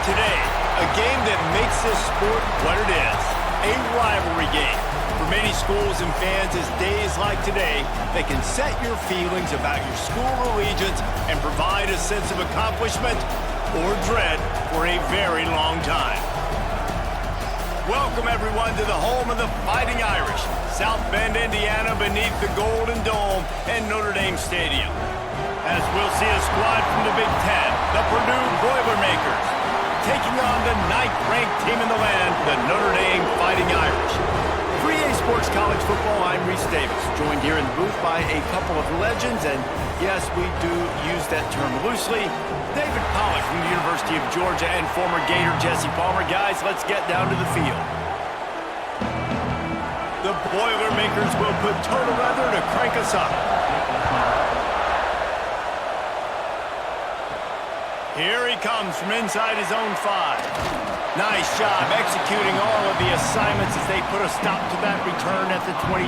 Today, a game that makes this sport what it is, a rivalry game. For many schools and fans, it's days like today that can set your feelings about your school allegiance and provide a sense of accomplishment or dread for a very long time. Welcome, everyone, to the home of the Fighting Irish, South Bend, Indiana, beneath the Golden Dome and Notre Dame Stadium. As we'll see a squad from the Big Ten, the Purdue Boilermakers, taking on the 9th-ranked team in the land, the Notre Dame Fighting Irish. 3A Sports College Football, I'm Reese Davis, joined here in the booth by a couple of legends, and yes, we do use that term loosely. David Pollack from the University of Georgia and former Gator Jesse Palmer. Guys, let's get down to the field. The Boilermakers will put total weather to crank us up. Here he comes from inside his own 5. Nice job executing all of the assignments as they put a stop to that return at the 22.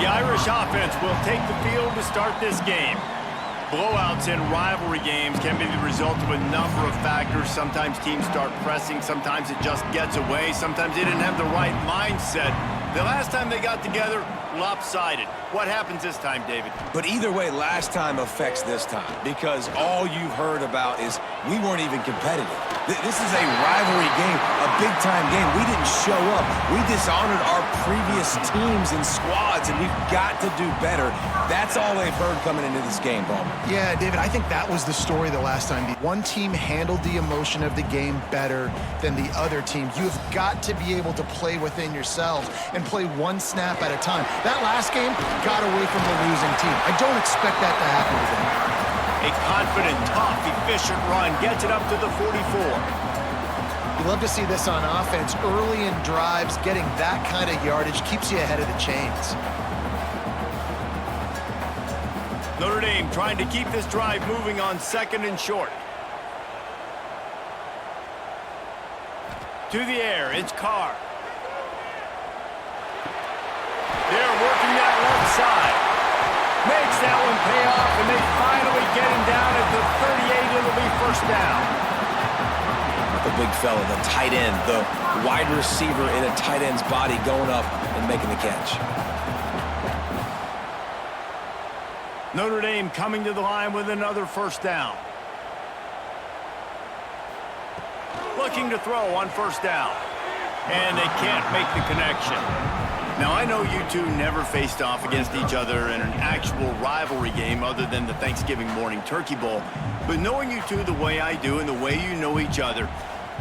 The Irish offense will take the field to start this game. Blowouts in rivalry games can be the result of a number of factors. Sometimes teams start pressing, sometimes it just gets away, sometimes they didn't have the right mindset. The last time they got together, lopsided. What happens this time, David? But either way, last time affects this time, because all you've heard about is we weren't even competitive. This is a rivalry game, a big-time game. We didn't show up. We dishonored our previous teams and squads, and we've got to do better. That's all they've heard coming into this game, Ballmer. Yeah, David, I think that was the story the last time. One team handled the emotion of the game better than the other team. You've got to be able to play within yourselves and play one snap at a time. That last game got away from the losing team. I don't expect that to happen again. A confident, tough, efficient run gets it up to the 44. You love to see this on offense. Early in drives, getting that kind of yardage keeps you ahead of the chains. Notre Dame trying to keep this drive moving on 2nd and short. To the air, it's Carr. They're working that left side. Makes that one pay off, and they finally get him down at the 38. It'll be first down. The big fella, the tight end, the wide receiver in a tight end's body going up and making the catch. Notre Dame coming to the line with another first down. Looking to throw on first down. And they can't make the connection. Now, I know you two never faced off against each other in an actual rivalry game other than the Thanksgiving morning Turkey Bowl. But knowing you two the way I do and the way you know each other,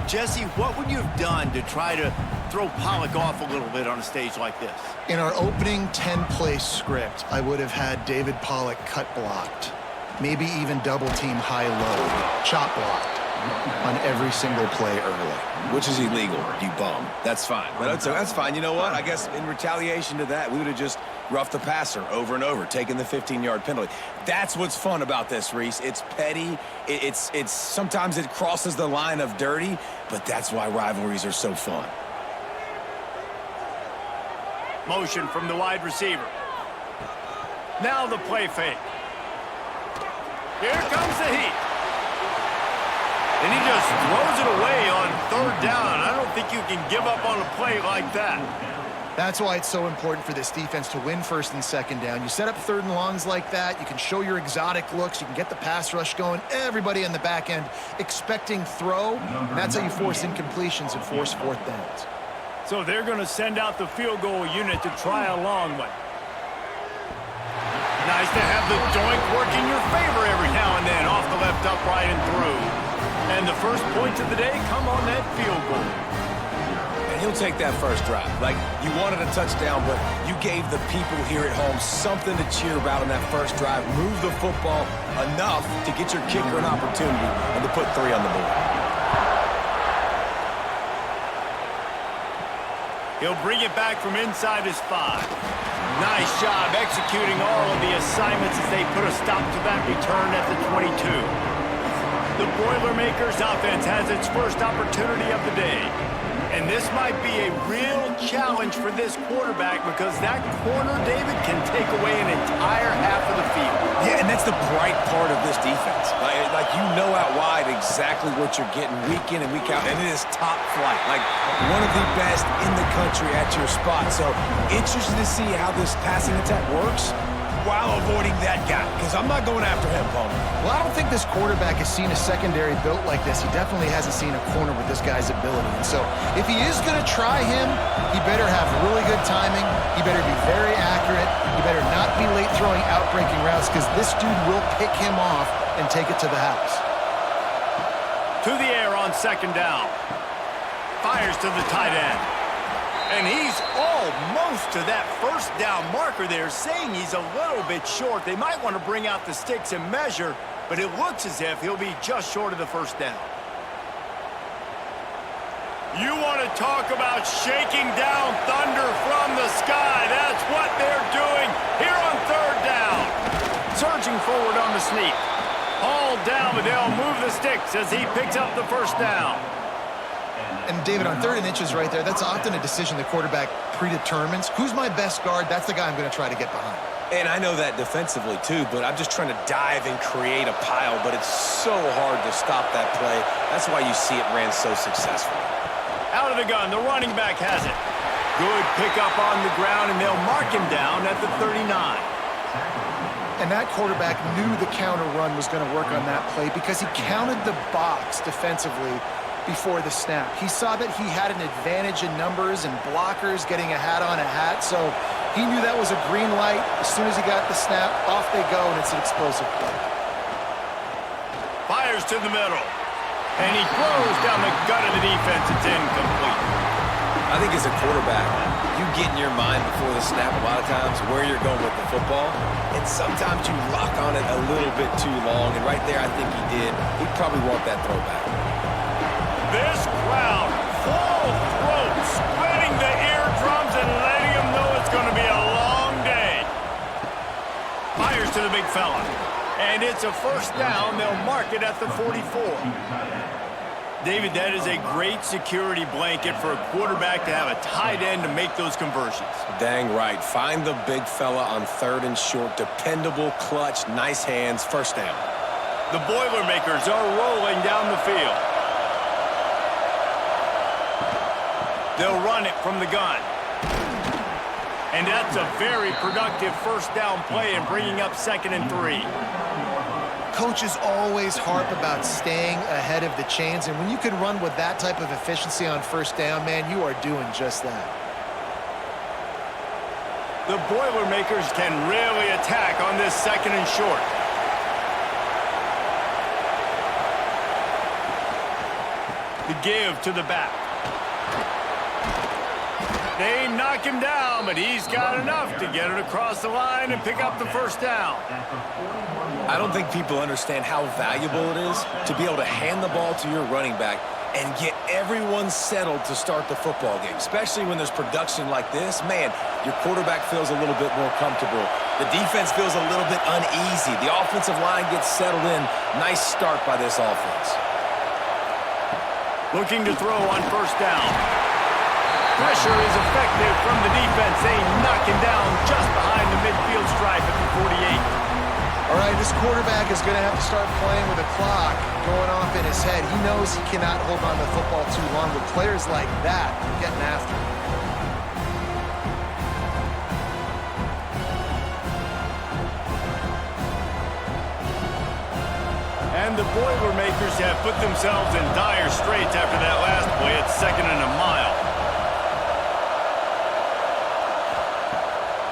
Jesse, what would you have done to try to throw Pollack off a little bit on a stage like this? In our opening 10-play script, I would have had David Pollack cut blocked. Maybe even double-team high-low, chop blocked on every single play early. Which is illegal, you bum. That's fine. But that's fine. You know what? I guess in retaliation to that, we would have just roughed the passer over and over, taking the 15-yard penalty. That's what's fun about this, Reese. It's petty. It's sometimes it crosses the line of dirty, but that's why rivalries are so fun. Motion from the wide receiver. Now the play fake. Here comes the heat. And he just throws it away on 3rd down. I don't think you can give up on a play like that. That's why it's so important for this defense to win 1st and 2nd down. You set up 3rd and longs like that. You can show your exotic looks. You can get the pass rush going. Everybody on the back end expecting throw. And that's how you force incompletions and force 4th downs. So they're going to send out the field goal unit to try a long one. Nice to have the doink work in your favor every now and then. Off the left upright and through. And the first points of the day come on that field goal. And he'll take that first drive. Like, you wanted a touchdown, but you gave the people here at home something to cheer about on that first drive. Move the football enough to get your kicker an opportunity and to put 3 on the board. He'll bring it back from inside his 5. Nice job executing all of the assignments as they put a stop to that return at the 22. The Boilermakers offense has its first opportunity of the day. And this might be a real challenge for this quarterback because that corner, David, can take away an entire half of the field. Yeah, and that's the bright part of this defense. Like you know out wide exactly what you're getting week in and week out, and it is top flight. Like one of the best in the country at your spot. So interested to see how this passing attack works while avoiding that guy, because I'm not going after him, Palmer. Well, I don't think this quarterback has seen a secondary built like this. He definitely hasn't seen a corner with this guy's ability. And so if he is going to try him, he better have really good timing. He better be very accurate. He better not be late throwing out-breaking routes because this dude will pick him off and take it to the house. To the air on second down. Fires to the tight end. And he's almost to that first down marker there, saying he's a little bit short. They might want to bring out the sticks and measure, but it looks as if he'll be just short of the first down. You want to talk about shaking down thunder from the sky. That's what they're doing here on third down. Surging forward on the sneak. Hauled down, but they'll move the sticks as he picks up the first down. And, David, on 3rd and inches right there, that's often a decision the quarterback predetermines. Who's my best guard? That's the guy I'm going to try to get behind. And I know that defensively, too, but I'm just trying to dive and create a pile, but it's so hard to stop that play. That's why you see it ran so successfully. Out of the gun, the running back has it. Good pickup on the ground, and they'll mark him down at the 39. And that quarterback knew the counter run was going to work on that play because he counted the box defensively before the snap. He saw that he had an advantage in numbers and blockers getting a hat on a hat, so he knew that was a green light. As soon as he got the snap, off they go, and it's an explosive play. Fires to the middle, and he throws down the gut of the defense. It's incomplete. I think as a quarterback, you get in your mind before the snap a lot of times where you're going with the football, and sometimes you lock on it a little bit too long, and right there I think he did. He'd probably want that throwback. This crowd, full throat, splitting the eardrums and letting them know it's going to be a long day. Fires to the big fella. And it's a first down. They'll mark it at the 44. David, that is a great security blanket for a quarterback to have a tight end to make those conversions. Dang right. Find the big fella on 3rd and short. Dependable, clutch, nice hands, first down. The Boilermakers are rolling down the field. They'll run it from the gun. And that's a very productive first down play and bringing up 2nd and 3. Coaches always harp about staying ahead of the chains, and when you can run with that type of efficiency on first down, man, you are doing just that. The Boilermakers can really attack on this 2nd and short. The give to the back. They knock him down, but he's got enough to get it across the line and pick up the first down. I don't think people understand how valuable it is to be able to hand the ball to your running back and get everyone settled to start the football game, especially when there's production like this. Man, your quarterback feels a little bit more comfortable. The defense feels a little bit uneasy. The offensive line gets settled in. Nice start by this offense. Looking to throw on first down. Pressure is effective from the defense. They knock him down just behind the midfield stripe at the 48. All right, this quarterback is going to have to start playing with a clock going off in his head. He knows he cannot hold on to the football too long. With players like that, getting after him. And the Boilermakers have put themselves in dire straits after that last play. It's 2nd and a mile.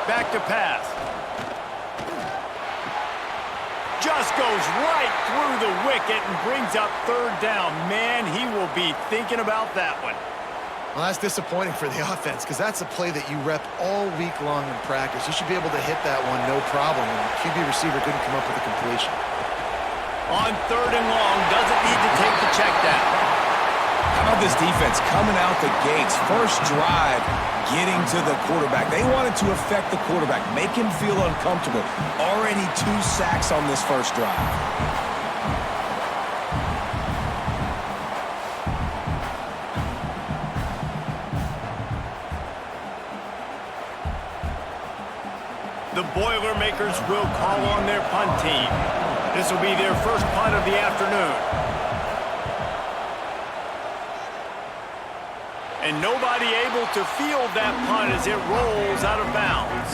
Back to pass. Just goes right through the wicket and brings up 3rd down. Man, he will be thinking about that one. Well, that's disappointing for the offense because that's a play that you rep all week long in practice. You should be able to hit that one no problem. And the QB receiver couldn't come up with a completion. On 3rd and long, doesn't need to take the check down. How about this defense coming out the gates? First drive, getting to the quarterback. They wanted to affect the quarterback, make him feel uncomfortable. Already 2 sacks on this first drive. The Boilermakers will call on their punt team. This will be their first punt of the afternoon. And nobody able to field that punt as it rolls out of bounds.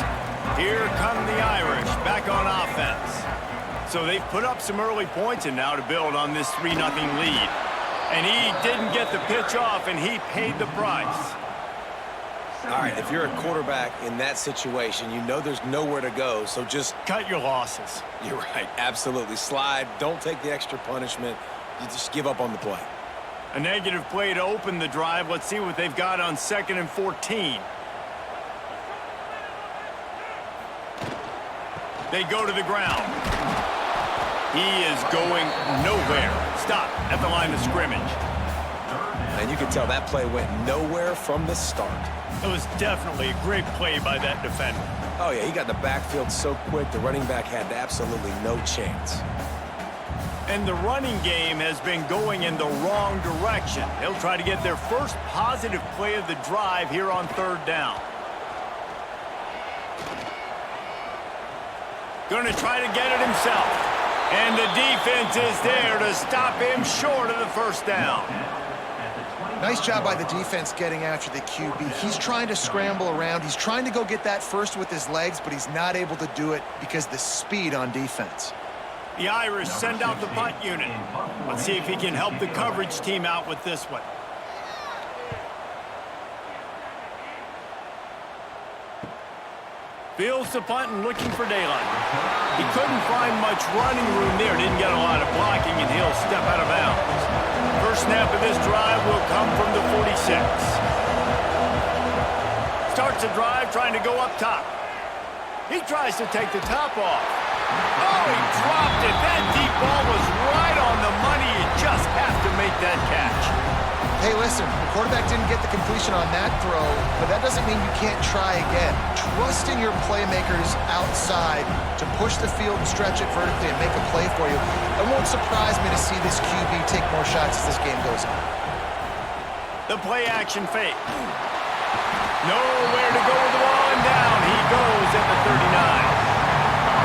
Here come the Irish back on offense. So they've put up some early points and now to build on this 3-0 lead. And he didn't get the pitch off, and he paid the price. All right, if you're a quarterback in that situation, you know there's nowhere to go, so just cut your losses. You're right, absolutely. Slide, don't take the extra punishment. You just give up on the play. A negative play to open the drive. Let's see what they've got on 2nd and 14. They go to the ground. He is going nowhere. Stop at the line of scrimmage. And you can tell that play went nowhere from the start. It was definitely a great play by that defender. Oh, yeah, he got the backfield so quick, the running back had absolutely no chance. And the running game has been going in the wrong direction. They'll try to get their first positive play of the drive here on 3rd down. Going to try to get it himself. And the defense is there to stop him short of the 1st down. Nice job by the defense getting after the QB. He's trying to scramble around. He's trying to go get that first with his legs, but he's not able to do it because of the speed on defense. The Irish send out the punt unit. Let's see if he can help the coverage team out with this one. Fields the punt and looking for daylight. He couldn't find much running room there. Didn't get a lot of blocking, and he'll step out of bounds. First snap of this drive will come from the 46. Starts the drive trying to go up top. He tries to take the top off. Oh, he dropped it. That deep ball was right on the money. You just have to make that catch. Hey, listen, the quarterback didn't get the completion on that throw, but that doesn't mean you can't try again. Trust in your playmakers outside to push the field and stretch it vertically and make a play for you. It won't surprise me to see this QB take more shots as this game goes on. The play action fake. Nowhere to go with the ball, and down he goes at the 39.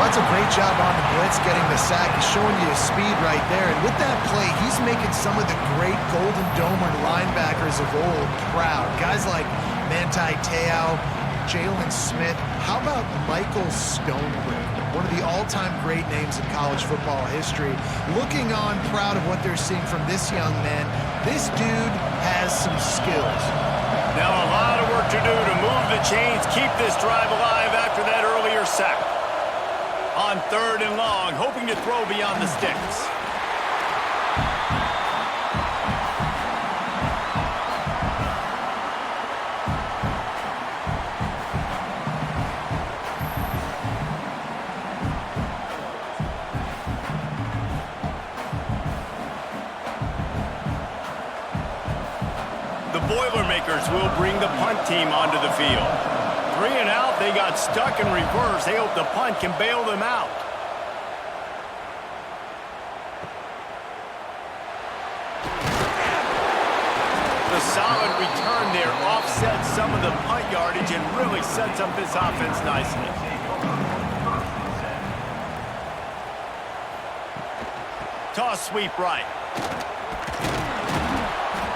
That's a great job on the blitz, getting the sack. He's showing you his speed right there. And with that play, he's making some of the great Golden Domer linebackers of old proud. Guys like Manti Te'o, Jalen Smith. How about Michael Stonebrick, one of the all-time great names in college football history? Looking on, proud of what they're seeing from this young man. This dude has some skills. Now a lot of work to do to move the chains, keep this drive alive after that earlier sack. On 3rd and long, hoping to throw beyond the sticks. The Boilermakers will bring the punt team onto the field. 3 and out, they got stuck in reverse. They hope the punt can bail them out. The solid return there offsets some of the punt yardage and really sets up this offense nicely. Toss sweep right.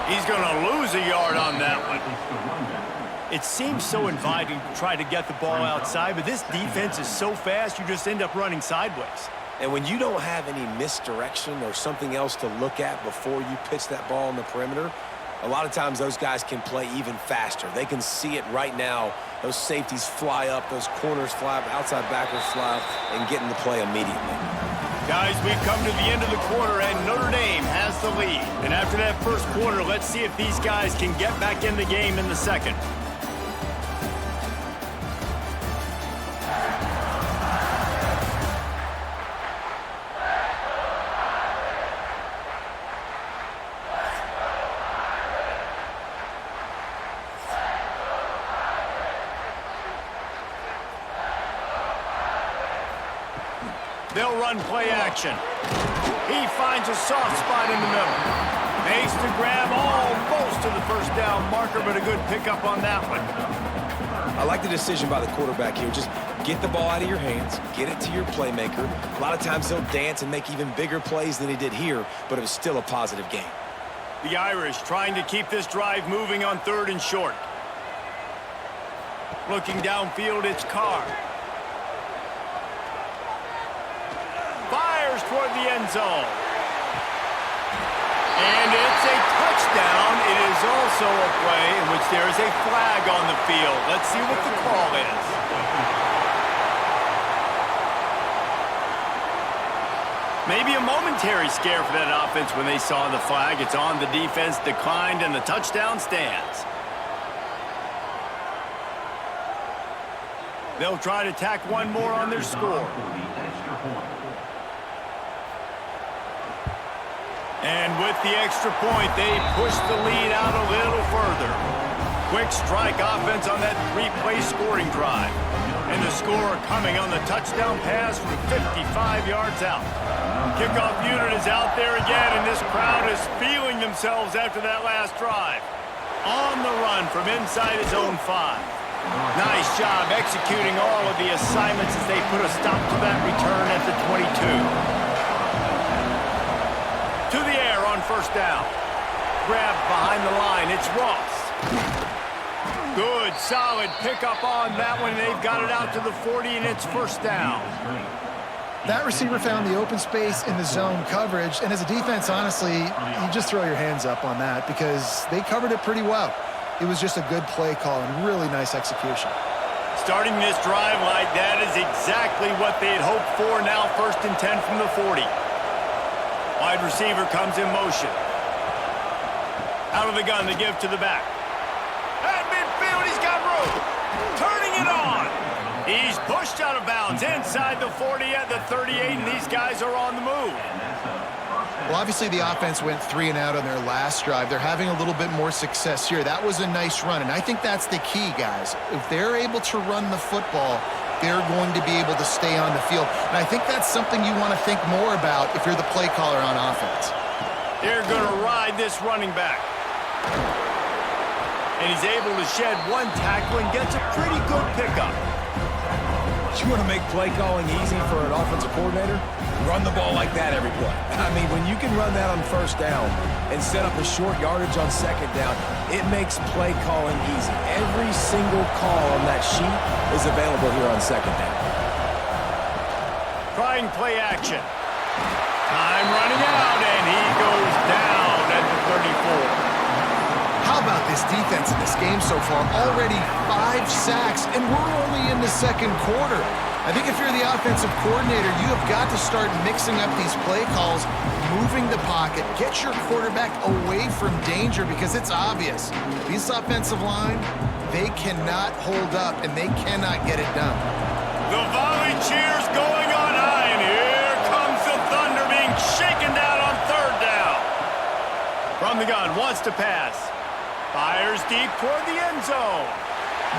He's going to lose a yard on that one. It seems so inviting to try to get the ball outside, but this defense is so fast, you just end up running sideways. And when you don't have any misdirection or something else to look at before you pitch that ball on the perimeter, a lot of times those guys can play even faster. They can see it right now. Those safeties fly up, those corners fly up, outside backers fly up, and get in the play immediately. Guys, we've come to the end of the quarter, and Notre Dame has the lead. And after that first quarter, let's see if these guys can get back in the game in the second. They'll run play action. He finds a soft spot in the middle. Makes the grab almost to the first down marker, but a good pickup on that one. I like the decision by the quarterback here. Just Get the ball out of your hands, get it to your playmaker. A lot of times he'll dance and make even bigger plays than he did here, but it was still a positive game. The Irish trying to keep this drive moving on 3rd and short. Looking downfield, it's Carr. Fires toward the end zone. And it's a touchdown. It is also a play in which there is a flag on the field. Let's see what the call is. Maybe a momentary scare for that offense when they saw the flag. It's on, the defense declined, and the touchdown stands. They'll try to tack one more on their score. And with the extra point, they push the lead out a little further. Quick strike offense on that 3-play scoring drive. And the score coming on the touchdown pass from 55 yards out. Kickoff unit is out there again, and this crowd is feeling themselves after that last drive. On the run from inside his own 5. Nice job executing all of the assignments as they put a stop to that return at the 22. To the air on 1st down. Grab behind the line. It's Ross. Good, solid pickup on that one. They've got it out to the 40, and it's 1st down. That receiver found the open space in the zone coverage, and as a defense, honestly, you just throw your hands up on that because they covered it pretty well. It was just a good play call and really nice execution. Starting this drive like that is exactly what they had hoped for. Now 1st and 10 from the 40. Wide receiver comes in motion. Out of the gun, they give to the back. At midfield, he's got room. Turning it on. He's pushed out of bounds inside the 40 at the 38, and these guys are on the move. Well, obviously the offense went 3 and out on their last drive. They're having a little bit more success here. That was a nice run, and I think that's the key, guys. If they're able to run the football, they're going to be able to stay on the field. And I think that's something you want to think more about if you're the play caller on offense. They're going to ride this running back. And he's able to shed one tackle and gets a pretty good pickup. You want to make play calling easy for an offensive coordinator? Run the ball like that every play. I mean, when you can run that on 1st down and set up a short yardage on 2nd down, it makes play calling easy. Every single call on that sheet is available here on 2nd down. Trying play action. Time running out, and he goes down at the 34. How about this defense in this game so far? Already 5 sacks, and we're only in the 2nd quarter. I think if you're the offensive coordinator, you have got to start mixing up these play calls, moving the pocket, get your quarterback away from danger because it's obvious. This offensive line, they cannot hold up, and they cannot get it done. The volley cheers going on high, and here comes the Thunder being shaken down on 3rd down. From the gun, wants to pass. Fires deep toward the end zone.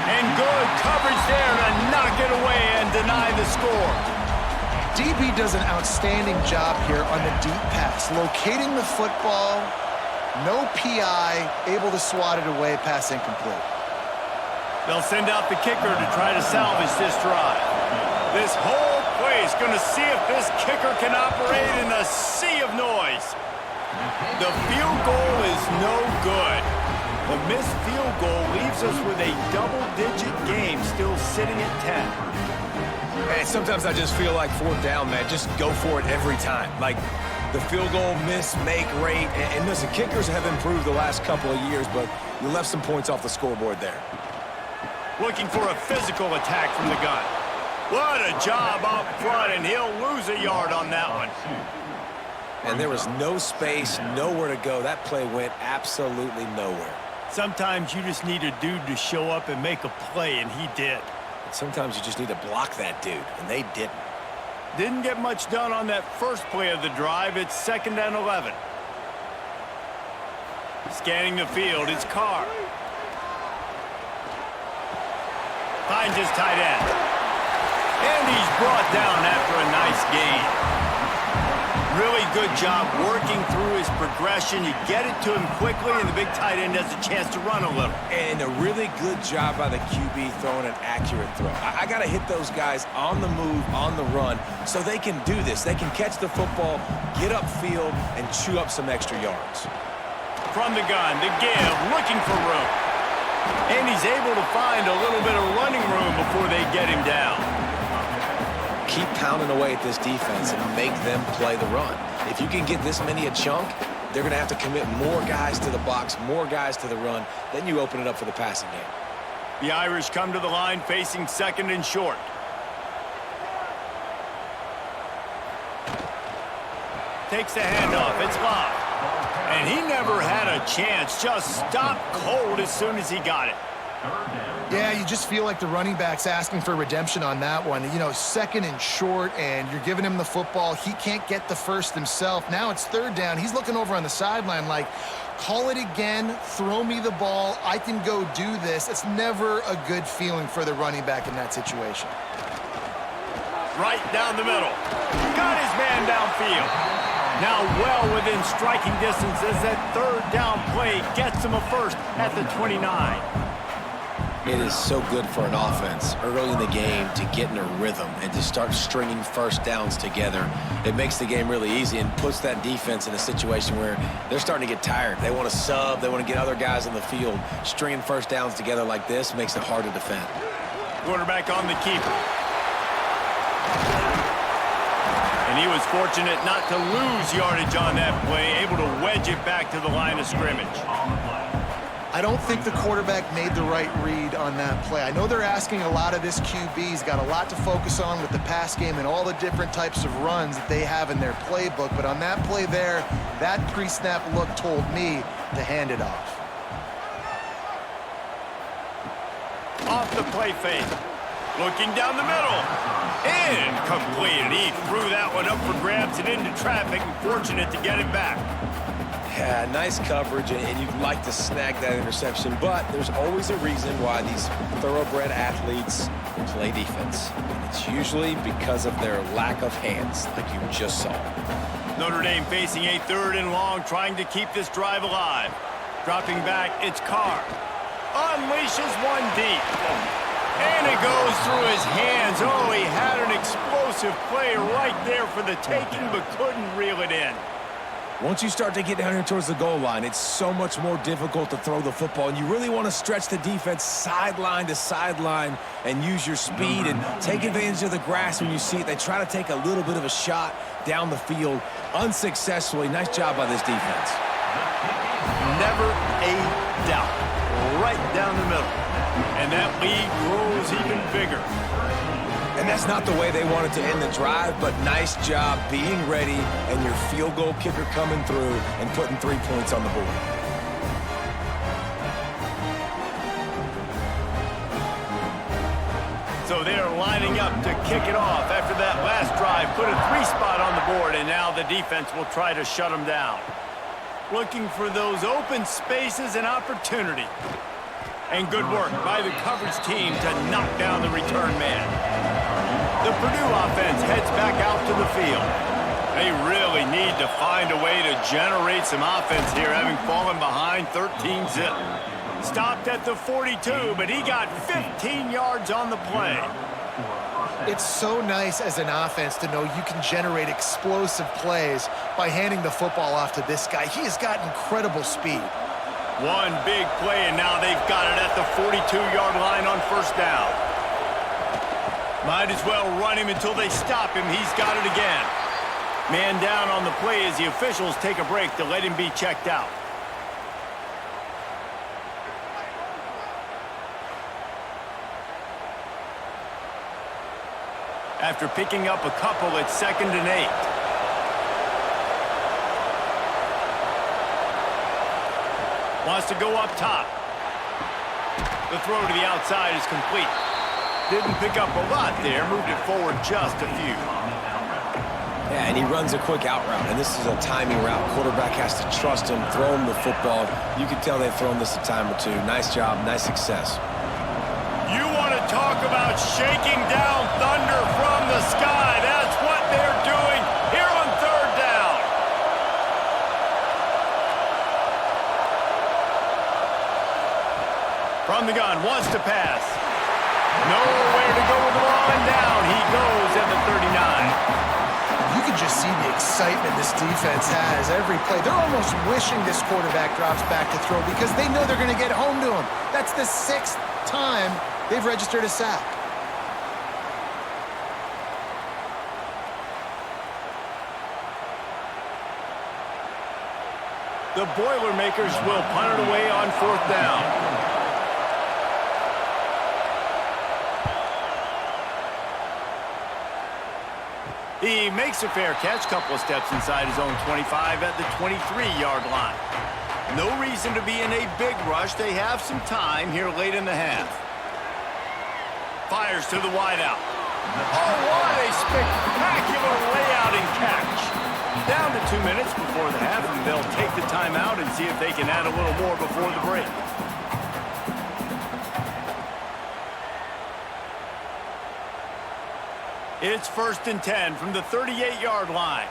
And good coverage there to knock it away and deny the score. DB does an outstanding job here on the deep pass, locating the football, no PI, able to swat it away, pass incomplete. They'll send out the kicker to try to salvage this drive. This whole play is going to see if this kicker can operate in a sea of noise. The field goal is no good. The missed field goal leaves us with a double-digit game still sitting at 10. And sometimes I just feel like 4th down, man. Just go for it every time. Like the field goal miss-make rate. And listen, kickers have improved the last couple of years, but you left some points off the scoreboard there. Looking for a physical attack from the gun. What a job up front, and he'll lose a yard on that one. And there was no space, nowhere to go. That play went absolutely nowhere. Sometimes you just need a dude to show up and make a play, and he did. And sometimes you just need to block that dude, and they didn't. Didn't get much done on that first play of the drive. It's 2nd and 11. Scanning the field, it's Carr. Finds his tight end. And he's brought down after a nice gain. Really good job working through his progression. You get it to him quickly, and the big tight end has a chance to run a little. And a really good job by the QB throwing an accurate throw. I got to hit those guys on the move, on the run, so they can do this. They can catch the football, get upfield, and chew up some extra yards. From the gun, to give, looking for room. And he's able to find a little bit of running room before they get him down. Keep pounding away at this defense and make them play the run. If you can get this many a chunk, they're going to have to commit more guys to the box, more guys to the run. Then you open it up for the passing game. The Irish come to the line facing second and short. Takes the handoff. It's locked. And he never had a chance. Just stopped cold as soon as he got it. Yeah, you just feel like the running back's asking for redemption on that one. You know, second and short, and you're giving him the football. He can't get the first himself. Now it's third down. He's looking over on the sideline like, call it again, throw me the ball, I can go do this. It's never a good feeling for the running back in that situation. Right down the middle. Got his man downfield. Now well within striking distance as that third down play gets him a first at the 29. It is so good for an offense early in the game to get in a rhythm and to start stringing first downs together. It makes the game really easy and puts that defense in a situation where they're starting to get tired. They want to sub. They want to get other guys on the field. Stringing first downs together like this makes it hard to defend. Quarterback on the keeper. And he was fortunate not to lose yardage on that play, able to wedge it back to the line of scrimmage. I don't think the quarterback made the right read on that play. I know they're asking a lot of this QB. He's got a lot to focus on with the pass game and all the different types of runs that they have in their playbook. But on that play there, that pre-snap look told me to hand it off. Off the play fake. Looking down the middle. Incomplete. He threw that one up for grabs and into traffic, and fortunate to get it back. Yeah, nice coverage, and you'd like to snag that interception, but there's always a reason why these thoroughbred athletes play defense. And it's usually because of their lack of hands, like you just saw. Notre Dame facing a third and long, trying to keep this drive alive. Dropping back, it's Carr. Unleashes one deep. And it goes through his hands. Oh, he had an explosive play right there for the taking, but couldn't reel it in. Once you start to get down here towards the goal line, it's so much more difficult to throw the football, and you really want to stretch the defense sideline to sideline and use your speed and take advantage of the grass when you see it. They try to take a little bit of a shot down the field unsuccessfully. Nice job by this defense. Never a doubt. Right down the middle. And that lead grows even bigger. And that's not the way they wanted to end the drive, but nice job being ready and your field goal kicker coming through and putting 3 points on the board. So they're lining up to kick it off after that last drive. Put a 3-spot on the board, and now the defense will try to shut them down. Looking for those open spaces and opportunity. And good work by the coverage team to knock down the return man. The Purdue offense heads back out to the field. They really need to find a way to generate some offense here, having fallen behind 13-zip. Stopped at the 42, but he got 15 yards on the play. It's so nice as an offense to know you can generate explosive plays by handing the football off to this guy. He has got incredible speed. One big play, and now they've got it at the 42-yard line on first down. Might as well run him until they stop him. He's got it again. Man down on the play as the officials take a break to let him be checked out. After picking up a couple, it's 2nd and 8. Wants to go up top. The throw to the outside is complete. Didn't pick up a lot there. Moved it forward just a few. Yeah, and he runs a quick out route, and this is a timing route. Quarterback has to trust him, throw him the football. You can tell they've thrown this a time or two. Nice job, nice success. You want to talk about shaking down thunder from the sky. That's what they're doing here on third down. From the gun, wants to pass. Nowhere to go with the ball, and down he goes at the 39. You can just see the excitement this defense has every play. They're almost wishing this quarterback drops back to throw because they know they're going to get home to him. That's the 6th time they've registered a sack. The Boilermakers will punt it away on 4th down. He makes a fair catch, couple of steps inside his own 25 at the 23-yard line. No reason to be in a big rush. They have some time here late in the half. Fires to the wideout. Oh, what a spectacular layout and catch. Down to 2 minutes before the half, and they'll take the timeout and see if they can add a little more before the break. It's 1st and 10 from the 38-yard line.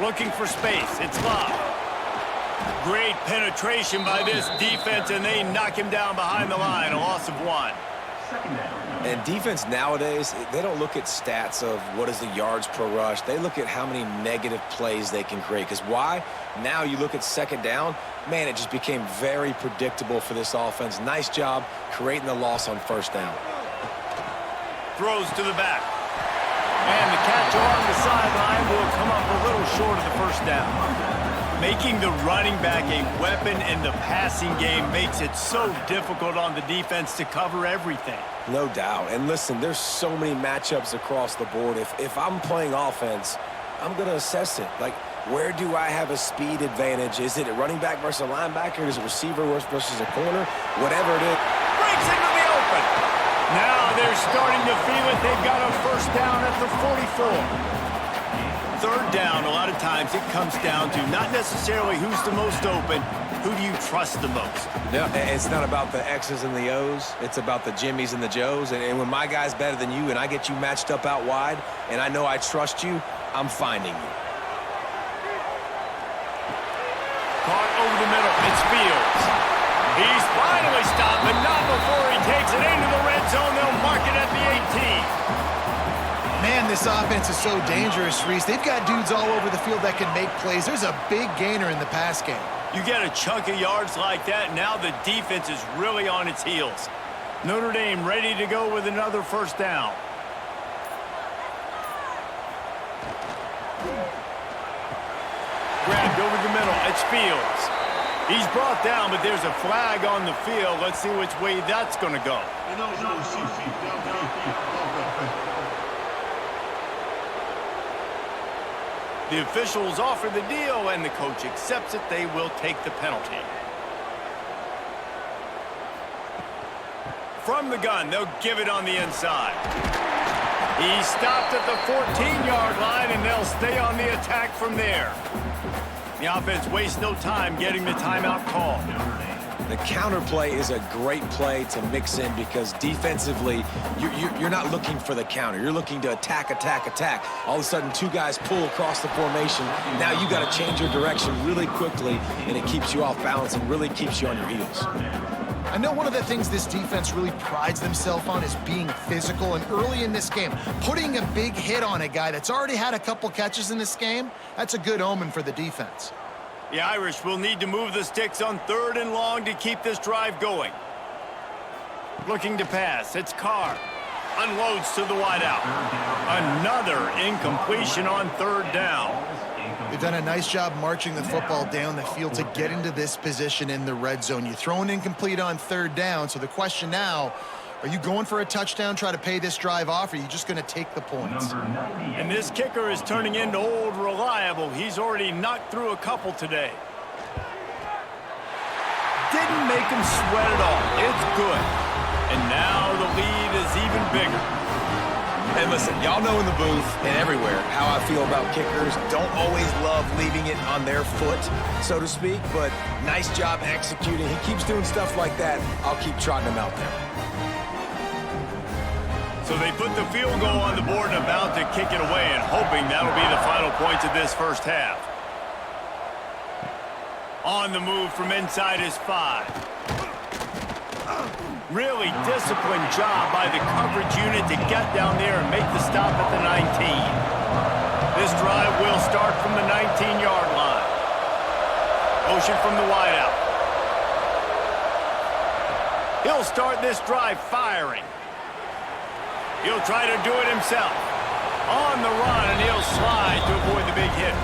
Looking for space. It's Love. Great penetration by this defense, and they knock him down behind the line. A loss of 1. And defense nowadays, they don't look at stats of what is the yards per rush. They look at how many negative plays they can create. Because why? Now you look at 2nd down, man, it just became very predictable for this offense. Nice job creating the loss on 1st down. Throws to the back. And the catch along the sideline will come up a little short of the 1st down. Making the running back a weapon in the passing game makes it so difficult on the defense to cover everything. No doubt. And listen, there's so many matchups across the board. If I'm playing offense, I'm going to assess it. Like, where do I have a speed advantage? Is it a running back versus a linebacker? Is it a receiver versus a corner? Whatever it is. Breaks into the open. Now they're starting to feel it. They've got a 1st down at the 44. 3rd down, a lot of times it comes down to not necessarily who's the most open, who do you trust the most? Yeah, it's not about the X's and the O's. It's about the Jimmies and the Joes. And when my guy's better than you and I get you matched up out wide and I know I trust you, I'm finding you. Caught over the middle. It's Fields. He's finally stopped, but not before he takes it into the red zone. They'll mark it at the 18. Man, this offense is so dangerous, Reese. They've got dudes all over the field that can make plays. There's a big gainer in the pass game. You get a chunk of yards like that, now the defense is really on its heels. Notre Dame ready to go with another 1st down. Grabbed over the middle. It's Fields. He's brought down, but there's a flag on the field. Let's see which way that's going to go. The officials offer the deal, and the coach accepts it. They will take the penalty. From the gun, they'll give it on the inside. He stopped at the 14-yard line, and they'll stay on the attack from there. The offense wastes no time getting the timeout call. The counter play is a great play to mix in because defensively, you're not looking for the counter. You're looking to attack, attack, attack. All of a sudden, 2 guys pull across the formation. Now you got to change your direction really quickly, and it keeps you off balance and really keeps you on your heels. I know one of the things this defense really prides themselves on is being physical, and early in this game, putting a big hit on a guy that's already had a couple catches in this game, that's a good omen for the defense. The Irish will need to move the sticks on 3rd and long to keep this drive going. Looking to pass. It's Carr. Unloads to the wideout. Another incompletion on 3rd down. They've done a nice job marching the football down the field to get into this position in the red zone. You throw an incomplete on 3rd down, so the question now, are you going for a touchdown, try to pay this drive off, or are you just going to take the points? And this kicker is turning into old reliable. He's already knocked through a couple today. Didn't make him sweat at all. It's good. And now the lead is even bigger. And listen, y'all know in the booth and everywhere how I feel about kickers. Don't always love leaving it on their foot, so to speak, but nice job executing. He keeps doing stuff like that. I'll keep trotting him out there. So they put the field goal on the board and about to kick it away, and hoping that'll be the final points of this 1st half. On the move from inside his 5. Really disciplined job by the coverage unit to get down there and make the stop at the 19. This drive will start from the 19-yard line. Motion from the wideout. He'll start this drive firing. He'll try to do it himself. On the run, and he'll slide to avoid the big hit.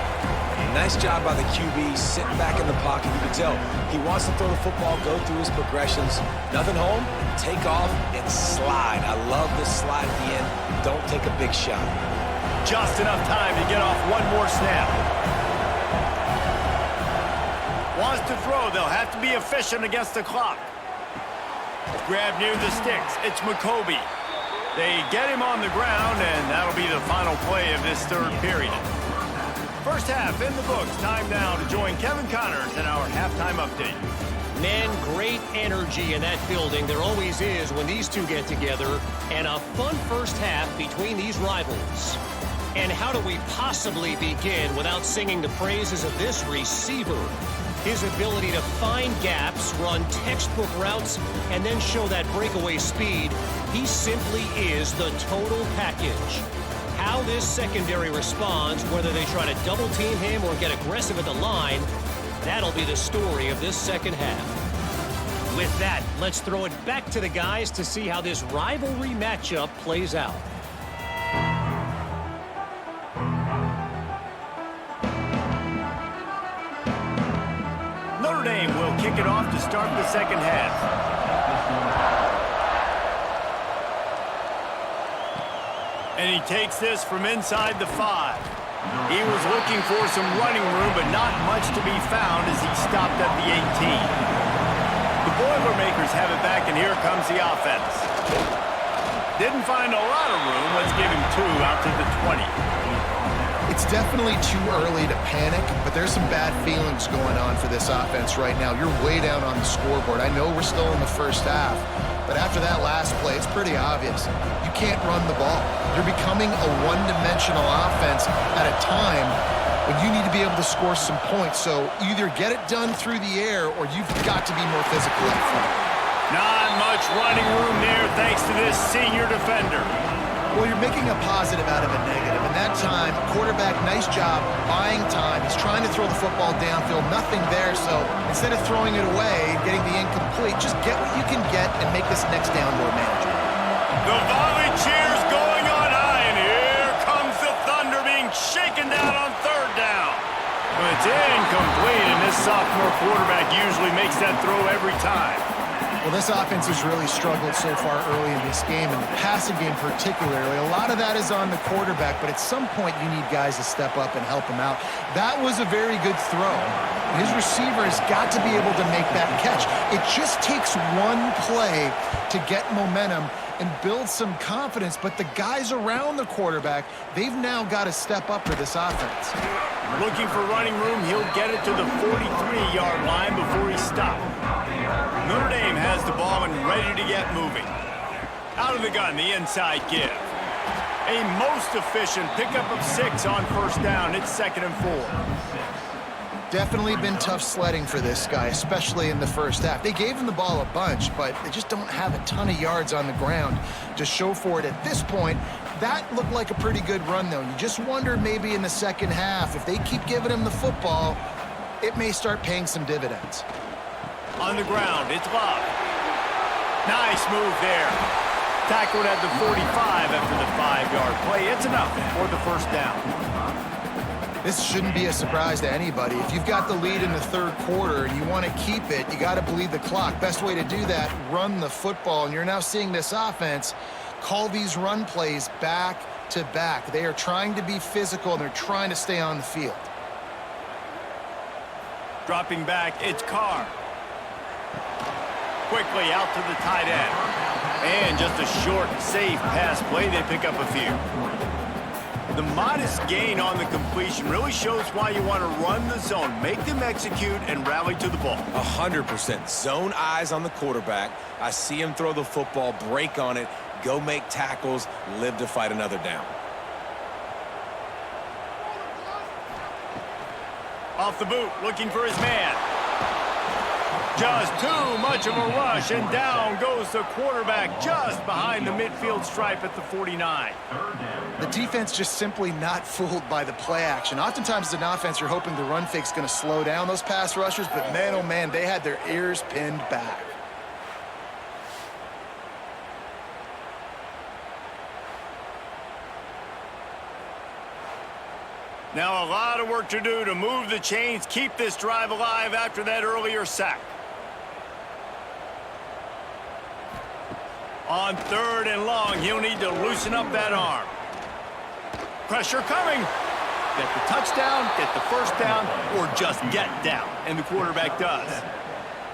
Nice job by the QB, sitting back in the pocket. You can tell he wants to throw the football, go through his progressions. Nothing home, take off, and slide. I love this slide at the end. Don't take a big shot. Just enough time to get off one more snap. Wants to throw, they'll have to be efficient against the clock. Grab near the sticks, it's McCoby. They get him on the ground, and that'll be the final play of this third period. First half in the books. Time now to join Kevin Connors in our halftime update. Man, great energy in that building. There always is when these two get together. And a fun first half between these rivals. And how do we possibly begin without singing the praises of this receiver? His ability to find gaps, run textbook routes, and then show that breakaway speed. He simply is the total package. How this secondary responds, whether they try to double-team him or get aggressive at the line, that'll be the story of this second half. With that, let's throw it back to the guys to see how this rivalry matchup plays out. Notre Dame will kick it off to start the second half. And he takes this from inside the 5. He was looking for some running room, but not much to be found as he stopped at the 18. The Boilermakers have it back, and here comes the offense. Didn't find a lot of room. Let's give him 2 out to the 20. It's definitely too early to panic, but there's some bad feelings going on for this offense right now. You're way down on the scoreboard. I know we're still in the first half, but after that last play, it's pretty obvious. You can't run the ball. You're becoming a one-dimensional offense at a time when you need to be able to score some points. So either get it done through the air or you've got to be more physical up front. Not much running room there thanks to this senior defender. Well, you're making a positive out of a negative. And that time, quarterback, nice job buying time. He's trying to throw the football downfield. Nothing there. So instead of throwing it away and getting the incomplete, just get what you can get and make this next down more manageable. The volley cheers going on high, and here comes the Thunder being shaken down on third down. But it's incomplete, and this sophomore quarterback usually makes that throw every time. Well, this offense has really struggled so far early in this game, and the passing game particularly. A lot of that is on the quarterback, but at some point you need guys to step up and help him out. That was a very good throw. His receiver has got to be able to make that catch. It just takes one play to get momentum and build some confidence, but the guys around the quarterback, they've now got to step up for this offense. Looking for running room, he'll get it to the 43-yard line before he stopped. Notre Dame has the ball and ready to get moving. Out of the gun, the inside give. A most efficient pickup of 6 on first down. It's 2nd and 4. Definitely been tough sledding for this guy, especially in the first half. They gave him the ball a bunch, but they just don't have a ton of yards on the ground to show for it at this point. That looked like a pretty good run, though. You just wonder maybe in the second half, if they keep giving him the football, it may start paying some dividends. On the ground, it's Bob. Nice move there. Tackled at the 45 after the 5-yard play. It's enough for the first down. This shouldn't be a surprise to anybody. If you've got the lead in the third quarter and you want to keep it, you got to bleed the clock. Best way to do that, run the football. And you're now seeing this offense call these run plays back to back. They are trying to be physical, and they're trying to stay on the field. Dropping back, it's Carr. Quickly out to the tight end. And just a short, safe pass play. They pick up a few. The modest gain on the completion really shows why you want to run the zone, make them execute, and rally to the ball. 100%. Zone eyes on the quarterback. I see him throw the football, break on it, go make tackles, live to fight another down. Off the boot, looking for his man. just too much of a rush, and down goes the quarterback just behind the midfield stripe at the 49. The defense just simply not fooled by the play action. Oftentimes as an offense, you're hoping the run fake's going to slow down those pass rushers, but man, oh man, they had their ears pinned back. Now a lot of work to do to move the chains, keep this drive alive after that earlier sack. On 3rd and long, he'll need to loosen up that arm. Pressure coming. Get the touchdown, get the first down, or just get down. And the quarterback does.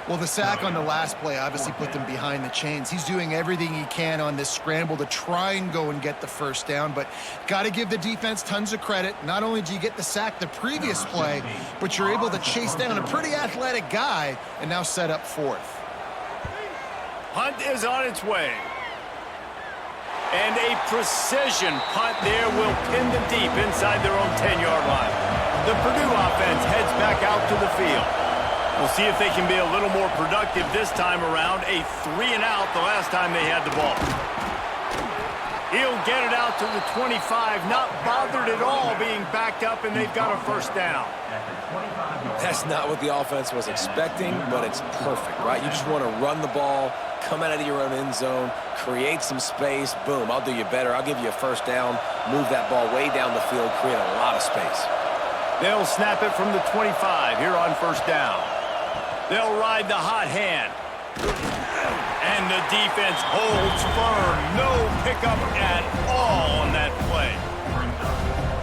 Well, the sack on the last play obviously put them behind the chains. He's doing everything he can on this scramble to try and go and get the first down, but got to give the defense tons of credit. Not only do you get the sack the previous play, but you're able to chase down a pretty athletic guy and now set up 4th. Punt is on its way. And a precision punt there will pin them deep inside their own 10-yard line. The Purdue offense heads back out to the field. We'll see if they can be a little more productive this time around. A 3-and-out the last time they had the ball. He'll get it out to the 25, not bothered at all being backed up, and they've got a first down. That's not what the offense was expecting, but it's perfect, right? You just want to run the ball, come out of your own end zone, create some space, boom, I'll do you better. I'll give you a first down, move that ball way down the field, create a lot of space. They'll snap it from the 25 here on first down. They'll ride the hot hand. And the defense holds firm. No pickup at all on that play.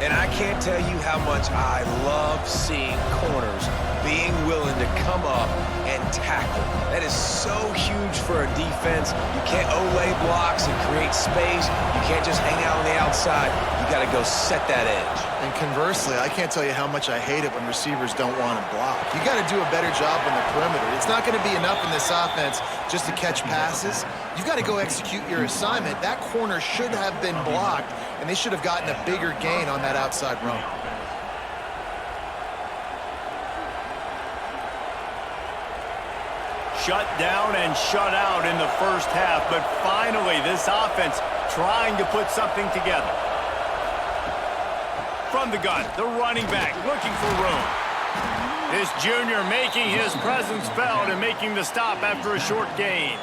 And I can't tell you how much I love seeing corners being willing to come up and tackle. That is so huge for a defense. You can't olay blocks and create space. You can't just hang out on the outside. You got to go set that edge. And conversely, I can't tell you how much I hate it when receivers don't want to block. You got to do a better job on the perimeter. It's not going to be enough in this offense just to catch passes. You've got to go execute your assignment. That corner should have been blocked, and they should have gotten a bigger gain on that outside run. Shut down and shut out in the first half, but finally this offense trying to put something together. From the gun, the running back looking for room. This junior making his presence felt and making the stop after a short gain.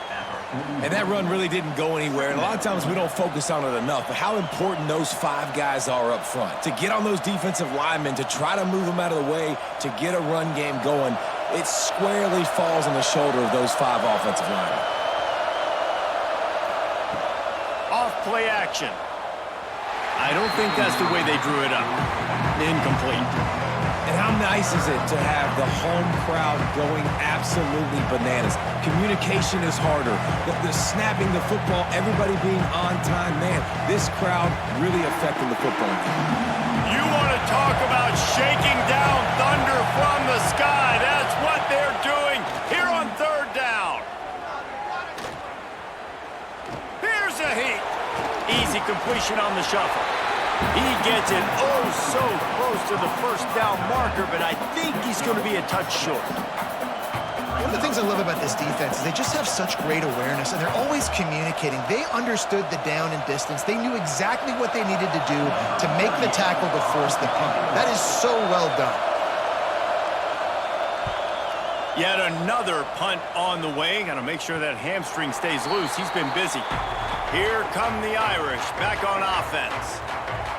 And that run really didn't go anywhere, and a lot of times we don't focus on it enough, but how important those 5 guys are up front. To get on those defensive linemen, to try to move them out of the way, to get a run game going, it squarely falls on the shoulder of those 5 offensive linemen. Off play action. I don't think that's the way they drew it up. Incomplete. And how nice is it to have the home crowd going absolutely bananas? Communication is harder. The snapping the football, everybody being on time, man, this crowd really affecting the football game. You want to talk about shaking down thunder from the sky. That's what they're doing here on 3rd down. Here's a heat. Easy completion on the shuffle. He gets it oh so close to the first down marker, but I think he's going to be a touch short. One of the things I love about this defense is they just have such great awareness, and they're always communicating. They understood the down and distance. They knew exactly what they needed to do to make the tackle to force the punt. That is so well done. Yet another punt on the way. Got to make sure that hamstring stays loose. He's been busy. Here come the Irish back on offense.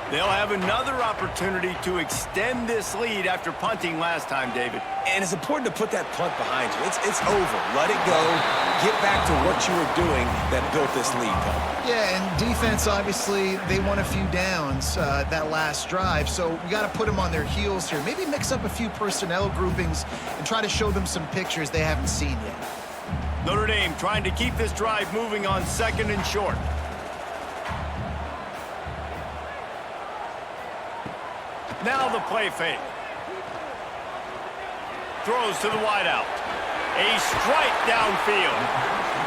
They'll have another opportunity to extend this lead after punting last time, David. And it's important to put that punt behind you. It's over. Let it go. Get back to what you were doing that built this lead, though. Yeah, and defense, obviously, they won a few downs that last drive, so we got to put them on their heels here. Maybe mix up a few personnel groupings and try to show them some pictures they haven't seen yet. Notre Dame trying to keep this drive moving on 2nd and short. Now the play fake. Throws to the wideout. A strike downfield.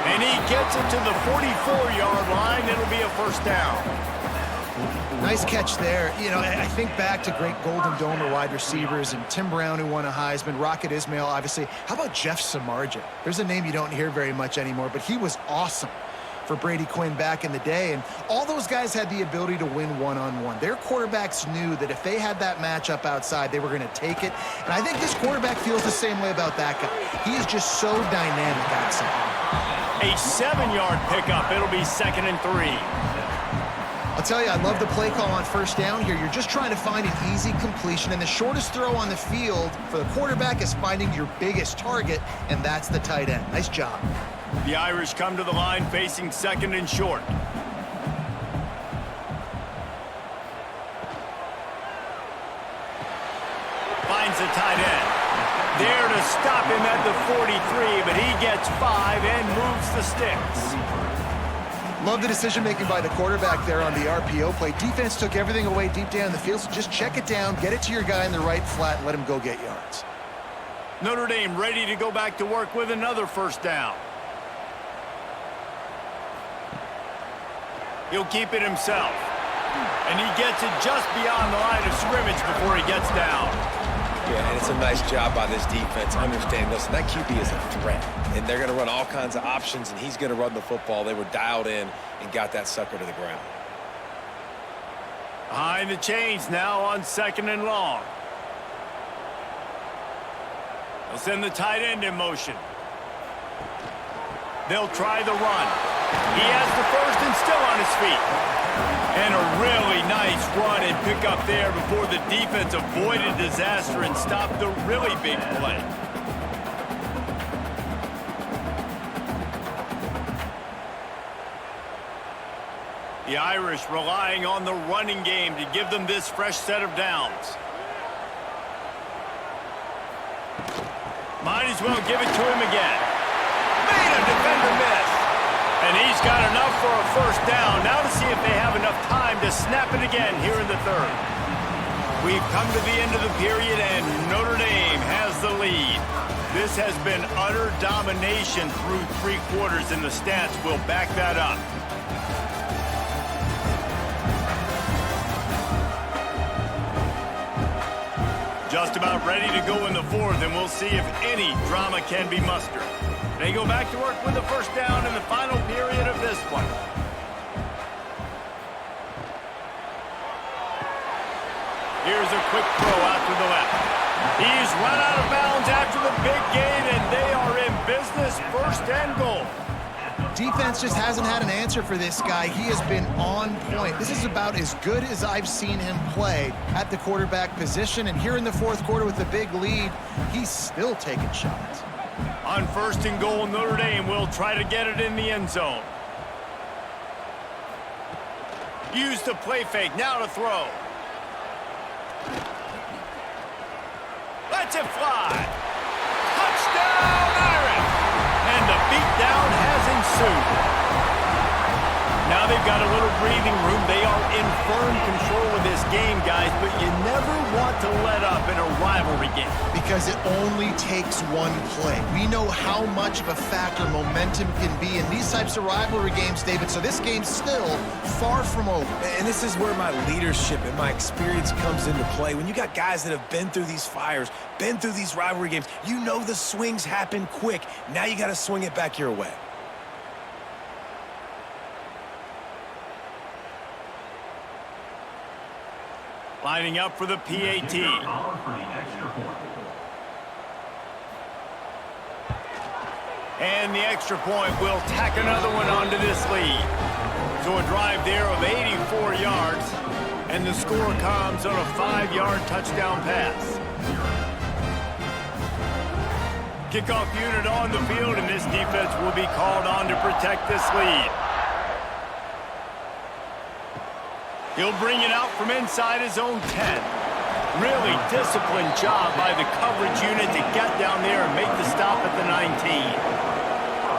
And he gets it to the 44-yard line. It'll be a first down. Nice catch there. You know, I think back to great Golden Domer wide receivers and Tim Brown, who won a Heisman, Rocket Ismail, obviously. How about Jeff Samardzija? There's a name you don't hear very much anymore, but he was awesome for Brady Quinn back in the day. And all those guys had the ability to win one-on-one. Their quarterbacks knew that if they had that matchup outside, they were going to take it. And I think this quarterback feels the same way about that guy. He is just so dynamic outside. A 7-yard pickup. It'll be 2nd and 3. I'll tell you, I love the play call on first down here. You're just trying to find an easy completion, and the shortest throw on the field for the quarterback is finding your biggest target, and that's the tight end. Nice job. The Irish come to the line facing 2nd and short. Finds the tight end. There to stop him at the 43, but he gets 5 and moves the sticks. Love the decision-making by the quarterback there on the RPO play. Defense took everything away deep down the field, so just check it down, get it to your guy in the right flat, and let him go get yards. Notre Dame ready to go back to work with another first down. He'll keep it himself. And he gets it just beyond the line of scrimmage before he gets down. Yeah, and it's a nice job by this defense understanding, listen, that QB is a threat. And they're going to run all kinds of options, and he's going to run the football. They were dialed in and got that sucker to the ground. Behind the chains now on 2nd and long. They'll send the tight end in motion. They'll try the run. He has the first and still on his feet. And a really nice run and pick up there before the defense avoided disaster and stopped the really big play. The Irish relying on the running game to give them this fresh set of downs. Might as well give it to him again. Made a defender miss. And he's got enough for a first down. Now to see if they have enough time to snap it again here in the 3rd. We've come to the end of the period, and Notre Dame has the lead. This has been utter domination through 3 quarters, and the stats will back that up. Just about ready to go in the 4th, and we'll see if any drama can be mustered. They go back to work with the first down in the final period of this one. Here's a quick throw out to the left. He's run out of bounds after the big gain, and they are in business, 1st and goal. Defense just hasn't had an answer for this guy. He has been on point. This is about as good as I've seen him play at the quarterback position, and here in the 4th quarter with the big lead, he's still taking shots. On 1st and goal, Notre Dame will try to get it in the end zone. Use the play fake, now to throw. Lets it fly. Touchdown, Irish! And the beatdown has ensued. Now they've got a little breathing room. They are in firm control of this game, guys, but you never want to let up in a rivalry game. Because it only takes one play. We know how much of a factor momentum can be in these types of rivalry games, David, so this game's still far from over. And this is where my leadership and my experience comes into play. When you got guys that have been through these fires, been through these rivalry games, you know the swings happen quick. Now you got to swing it back your way. Lining up for the PAT. And the extra point will tack another one onto this lead. So a drive there of 84 yards, and the score comes on a 5-yard touchdown pass. Kickoff unit on the field, and this defense will be called on to protect this lead. He'll bring it out from inside his own 10. Really disciplined job by the coverage unit to get down there and make the stop at the 19.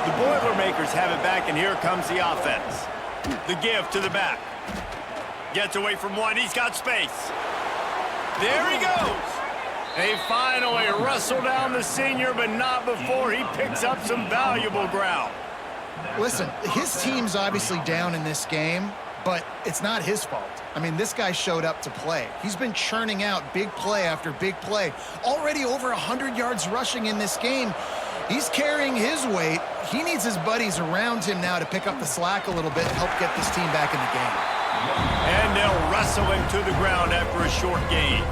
The Boilermakers have it back, and here comes the offense. The give to the back. Gets away from one. He's got space. There he goes. They finally wrestle down the senior, but not before he picks up some valuable ground. Listen, his team's obviously down in this game, but it's not his fault. I mean, this guy showed up to play. He's been churning out big play after big play. Already over 100 yards rushing in this game. He's carrying his weight. He needs his buddies around him now to pick up the slack a little bit and help get this team back in the game. And they'll wrestle him to the ground after a short gain.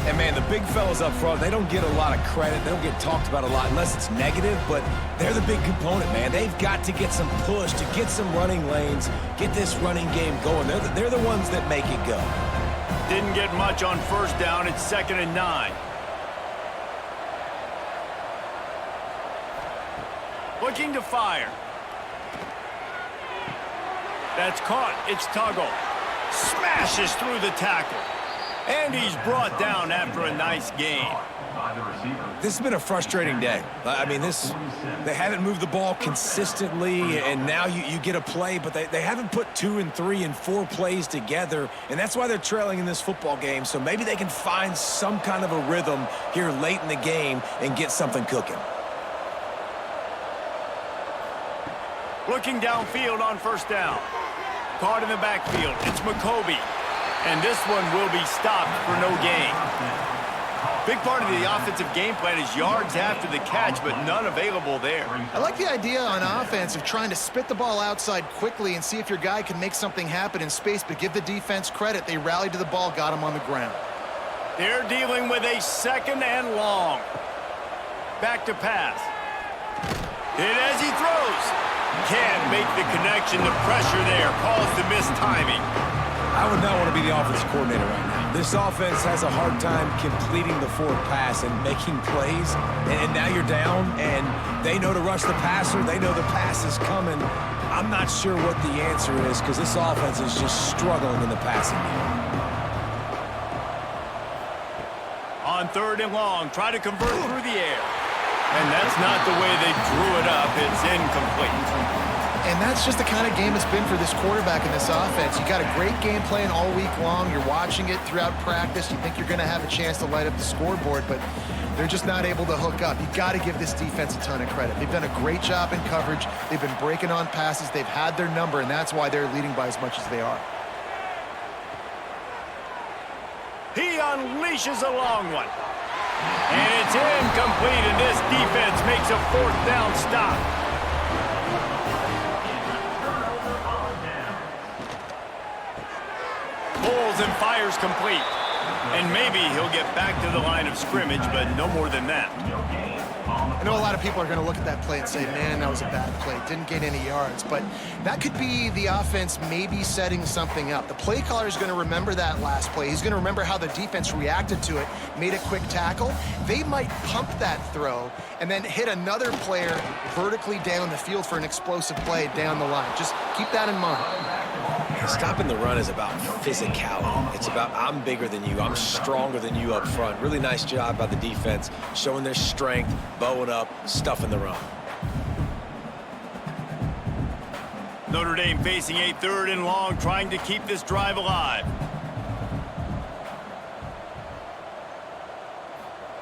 And, man, the big fellas up front, they don't get a lot of credit. They don't get talked about a lot unless it's negative, but they're the big component, man. They've got to get some push, to get some running lanes, get this running game going. They're the ones that make it go. Didn't get much on first down. It's 2nd and 9. Looking to fire. That's caught. It's Tuggle. Smashes through the tackle. And he's brought down after a nice gain. This has been a frustrating day. I mean, they haven't moved the ball consistently, and now you get a play, but they haven't put 2 and 3 and 4 plays together, and that's why they're trailing in this football game. So maybe they can find some kind of a rhythm here late in the game and get something cooking. Looking downfield on first down. Caught in the backfield. It's McCoby. And this one will be stopped for no gain. Big part of the offensive game plan is yards after the catch, but none available there. I like the idea on offense of trying to spit the ball outside quickly and see if your guy can make something happen in space, but give the defense credit. They rallied to the ball, got him on the ground. They're dealing with a 2nd and long. Back to pass. Hit as he throws. Can't make the connection. The pressure there caused the mistiming. I would not want to be the offensive coordinator right now. This offense has a hard time completing the forward pass and making plays, and now you're down, and they know to rush the passer. They know the pass is coming. I'm not sure what the answer is because this offense is just struggling in the passing game. On 3rd and long, try to convert through the air. And that's not the way they drew it up. It's incomplete. And that's just the kind of game it's been for this quarterback in this offense. You got a great game plan all week long. You're watching it throughout practice. You think you're going to have a chance to light up the scoreboard, but they're just not able to hook up. You got to give this defense a ton of credit. They've done a great job in coverage. They've been breaking on passes. They've had their number, and that's why they're leading by as much as they are. He unleashes a long one. And it's incomplete, and this defense makes a 4th down stop. Pulls and fires complete. And maybe he'll get back to the line of scrimmage, but no more than that. I know a lot of people are going to look at that play and say, man, that was a bad play. Didn't gain any yards. But that could be the offense maybe setting something up. The play caller is going to remember that last play. He's going to remember how the defense reacted to it, made a quick tackle. They might pump that throw and then hit another player vertically down the field for an explosive play down the line. Just keep that in mind. Stopping the run is about physicality. It's about I'm bigger than you. I'm stronger than you up front. Really nice job by the defense, showing their strength, bowing up, stuffing the run. Notre Dame facing a 3rd and long, trying to keep this drive alive.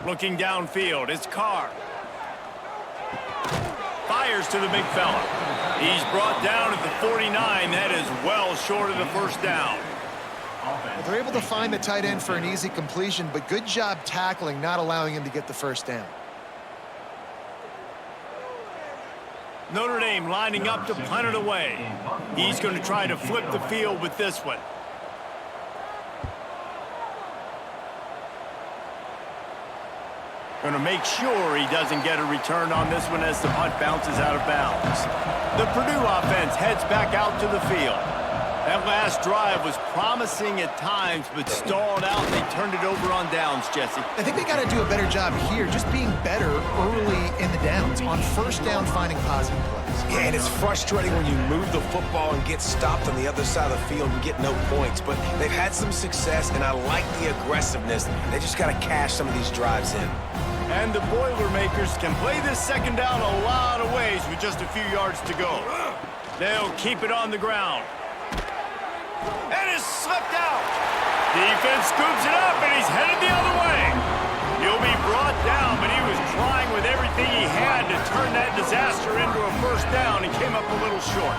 Looking downfield, it's Carr. Fires to the big fella. He's brought down at the 49. That is well short of the first down. Well, they're able to find the tight end for an easy completion, but good job tackling, not allowing him to get the first down. Notre Dame lining up to punt it away. He's going to try to flip the field with this one. Going to make sure he doesn't get a return on this one as the punt bounces out of bounds. The Purdue offense heads back out to the field. That last drive was promising at times, but stalled out, and they turned it over on downs, Jesse. I think they got to do a better job here, just being better early in the downs, on first down finding positive plays. Yeah, and it's frustrating when you move the football and get stopped on the other side of the field and get no points, but they've had some success, and I like the aggressiveness. They just got to cash some of these drives in. And the Boilermakers can play this 2nd down a lot of ways with just a few yards to go. They'll keep it on the ground. And it's slipped out. Defense scoops it up, and he's headed the other way. He'll be brought down, but he was trying with everything he had to turn that disaster into a first down and came up a little short.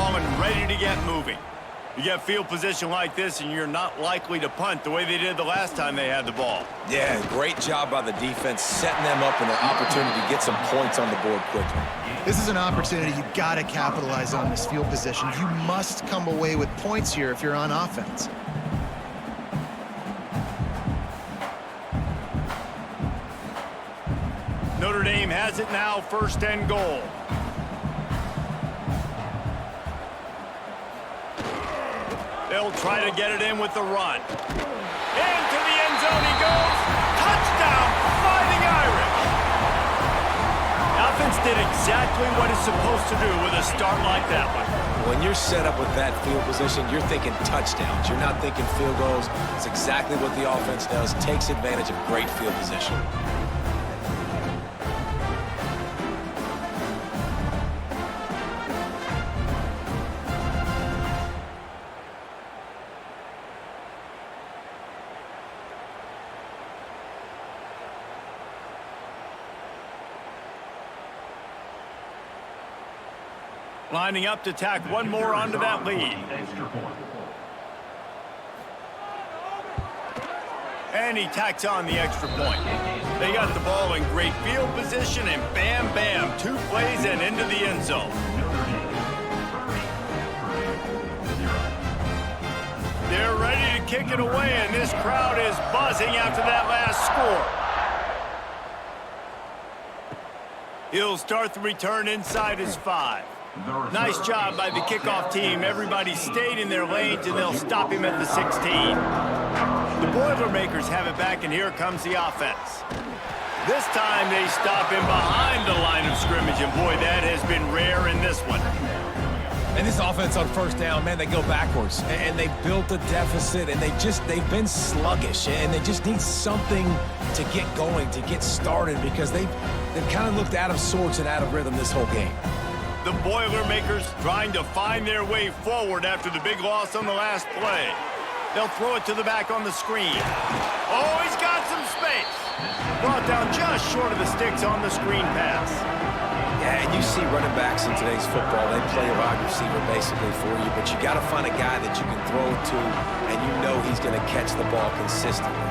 ball and ready to get moving. You get field position like this, and you're not likely to punt the way they did the last time they had the ball. Yeah, great job by the defense, setting them up in an opportunity to get some points on the board quickly. This is an opportunity you got to capitalize on this field position. You must come away with points here if you're on offense. Notre Dame has it now, 1st and goal. They'll try to get it in with the run. Into the end zone he goes. Touchdown, Fighting Irish. Offense did exactly what it's supposed to do with a start like that one. When you're set up with that field position, you're thinking touchdowns. You're not thinking field goals. It's exactly what the offense does, takes advantage of great field position. Lining up to tack one more onto that lead. And he tacks on the extra point. They got the ball in great field position, and bam, bam, 2 plays and into the end zone. They're ready to kick it away, and this crowd is buzzing after that last score. He'll start the return inside his 5. Nice job by the kickoff team. Everybody stayed in their lanes, and they'll stop him at the 16. The Boilermakers have it back, and here comes the offense. This time they stop him behind the line of scrimmage, and boy, that has been rare in this one. And this offense on 1st down, man, they go backwards. And they built a deficit, and they've been sluggish. And they just need something to get going, to get started, because they've kind of looked out of sorts and out of rhythm this whole game. The Boilermakers trying to find their way forward after the big loss on the last play. They'll throw it to the back on the screen. Oh, he's got some space. Brought down just short of the sticks on the screen pass. Yeah, and you see running backs in today's football, they play a wide receiver basically for you, but you got to find a guy that you can throw to, and you know he's going to catch the ball consistently.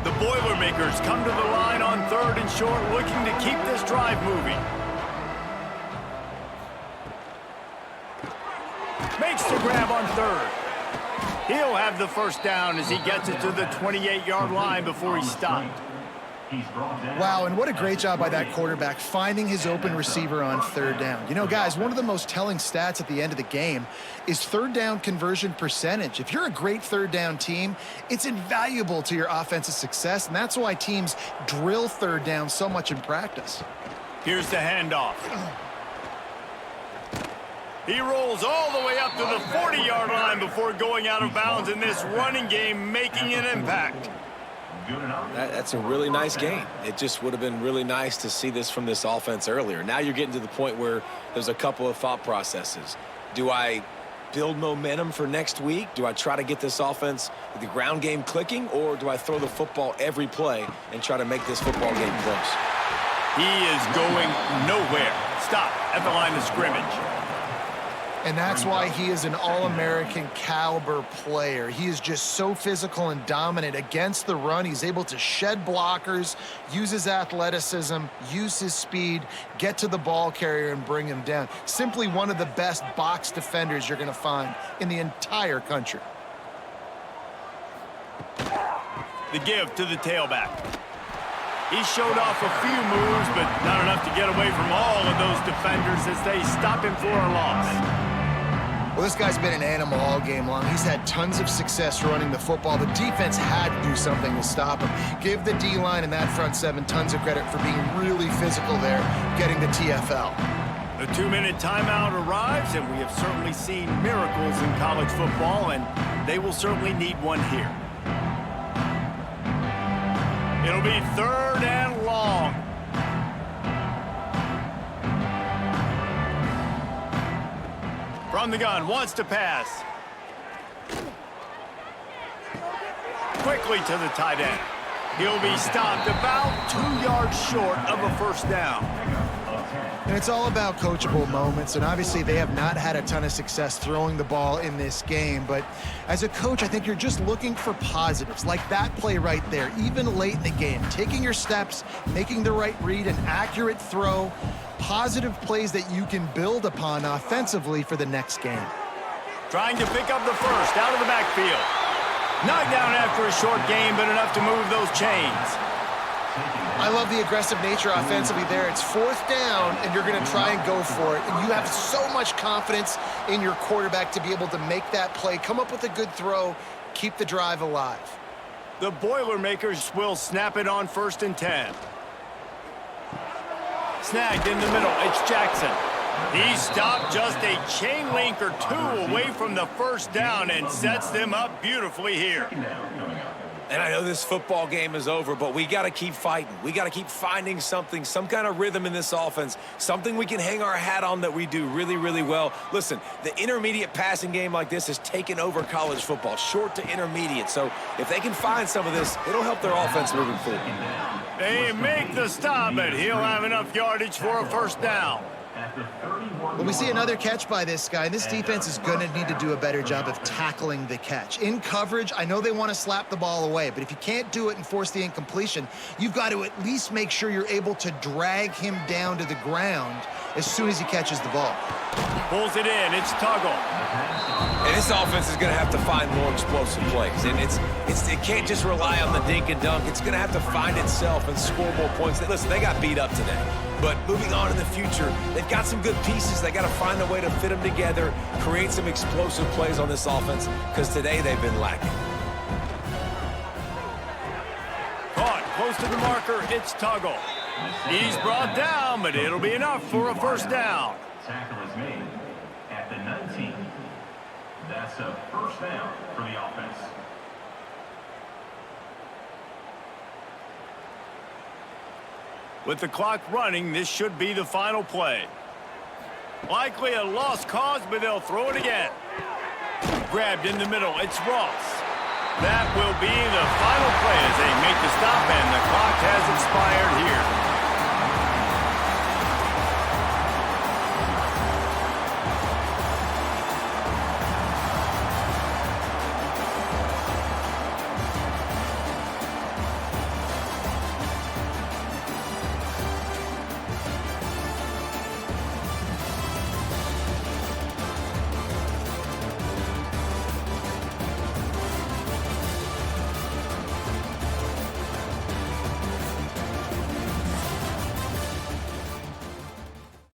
The Boilermakers come to the line on 3rd and short, looking to keep this drive moving. Makes the grab on 3rd. He'll have the 1st down as he gets it to the 28-yard line before he's stopped. Wow, and what a great job by that quarterback finding his open receiver on 3rd down. You know, guys, one of the most telling stats at the end of the game is 3rd down conversion percentage. If you're a great 3rd down team, it's invaluable to your offensive success, and that's why teams drill 3rd down so much in practice. Here's the handoff. He rolls all the way up to the 40-yard line before going out of bounds in this running game, making an impact. That's a really nice game. It just would have been really nice to see this from this offense earlier. Now you're getting to the point where there's a couple of thought processes. Do I build momentum for next week? Do I try to get this offense, the ground game clicking, or do I throw the football every play and try to make this football game close? He is going nowhere. Stop at the line of scrimmage. And that's why he is an All-American caliber player. He is just so physical and dominant against the run. He's able to shed blockers, use his athleticism, use his speed, get to the ball carrier and bring him down. Simply one of the best box defenders you're going to find in the entire country. The give to the tailback. He showed off a few moves, but not enough to get away from all of those defenders as they stop him for a loss. Well, this guy's been an animal all game long. He's had tons of success running the football. The defense had to do something to stop him. Give the D-line and that front 7 tons of credit for being really physical there, getting the TFL. The 2-minute timeout arrives, and we have certainly seen miracles in college football, and they will certainly need one here. It'll be 3rd and long. From the gun, wants to pass. Quickly to the tight end. He'll be stopped about 2 yards short of a 1st down. And it's all about coachable moments, and obviously they have not had a ton of success throwing the ball in this game, but as a coach, I think you're just looking for positives, like that play right there, even late in the game, taking your steps, making the right read, an accurate throw, positive plays that you can build upon offensively for the next game. Trying to pick up the first out of the backfield. Knocked down after a short game, but enough to move those chains. I love the aggressive nature offensively there. It's fourth down, and you're going to try and go for it. And you have so much confidence in your quarterback to be able to make that play, come up with a good throw, keep the drive alive. The Boilermakers will snap it on 1st and 10. Snagged in the middle. It's Jackson. He stopped just a chain link or two away from the first down and sets them up beautifully here. And I know this football game is over, but we got to keep fighting. We got to keep finding something, some kind of rhythm in this offense, something we can hang our hat on that we do really, really well. Listen, the intermediate passing game like this has taken over college football, short to intermediate. So if they can find some of this, it'll help their offense moving forward. They make the stop, but he'll have enough yardage for a first down. Well, we see another catch by this guy, and this defense is going to need to do a better job of tackling the catch. In coverage, I know they want to slap the ball away, but if you can't do it and force the incompletion, you've got to at least make sure you're able to drag him down to the ground as soon as he catches the ball. Pulls it in. It's Tuggle. And this offense is going to have to find more explosive plays. And it can't just rely on the dink and dunk. It's going to have to find itself and score more points. Listen, they got beat up today. But moving on in the future, they've got some good pieces. They got to find a way to fit them together, create some explosive plays on this offense, because today they've been lacking. Caught close to the marker. It's Tuggle. He's brought down, but it'll be enough for a first down. Tackle is made at the 19. That's a first down for the offense. With the clock running, this should be the final play. Likely a lost cause, but they'll throw it again. Grabbed in the middle. It's Ross. That will be the final play as they make the stop, and the clock has expired here.